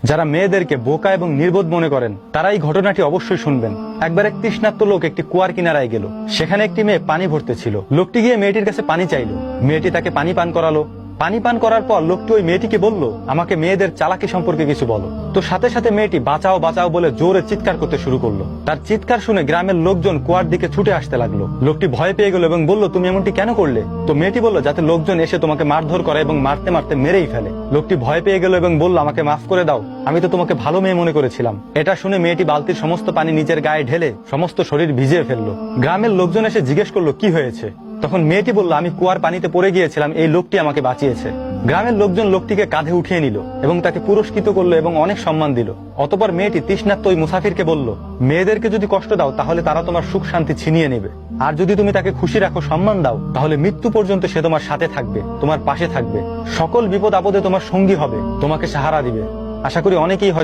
যারা মেয়েদেরকে বোকা এবং নির্বোধ মনে করেন তারা এই ঘটনাটি অবশ্যই শুনবেন। একবার এক তৃষ্ণার্ত লোক একটি কুয়ার কিনারায় গেল। সেখানে একটি মেয়ে পানি ভরতে ছিল। লোকটি গিয়ে মেয়েটির কাছে পানি চাইলো। মেয়েটি তাকে পানি পান করালো। পানি পান করার পর লোকটি ওই মেয়েটিকে বলল, আমাকে মেয়েদের চালাকি সম্পর্কে কিছু বলো। তো সাথে সাথে মেয়েটি বাঁচাও বাঁচাও বলে জোরে চিৎকার করতে শুরু করলো। তার চিৎকার শুনে গ্রামের লোকজন কুয়ার দিকে ছুটে আসতে লাগলো। লোকটি ভয় পেয়ে গেল এবং বলল, তুমি এমনটি কেন করলে? তো মেয়েটি বলল, যাতে লোকজন এসে তোমাকে মারধর করে এবং মারতে মারতে মেরেই ফেলে। লোকটি ভয় পেয়ে গেল এবং বলল, আমাকে মাফ করে দাও, আমি তো তোমাকে ভালো মেয়ে মনে করেছিলাম। এটা শুনে মেয়েটি বালতির সমস্ত পানি নিজের গায়ে ঢেলে সমস্ত শরীর ভিজিয়ে ফেললো। গ্রামের লোকজন এসে জিজ্ঞেস করলো, কি হয়েছে? তখন মেয়েটি বলল, আমি কুয়ার পানিতে পড়ে গিয়েছিলাম, এই লোকটি আমাকে বাঁচিয়েছে। গ্রামের লোকজন লোকটিকে কাঁধে উঠিয়ে নিল এবং তাকে পুরস্কৃত করলো এবং অনেক সম্মান দিল। অতঃপর মেয়েটি তৃষ্ণার্ত ওই মুসাফিরকে বলল, মেয়েদেরকে যদি কষ্ট দাও তাহলে তারা তোমার সুখ শান্তি ছিনিয়ে নেবে, আর যদি তুমি তাকে খুশি রাখো, সম্মান দাও, তাহলে মৃত্যু পর্যন্ত সে তোমার সাথে থাকবে, তোমার পাশে থাকবে, সকল বিপদ আপদে তোমার সঙ্গী হবে, তোমাকে সাহারা দিবে। আশা করি অনেকেই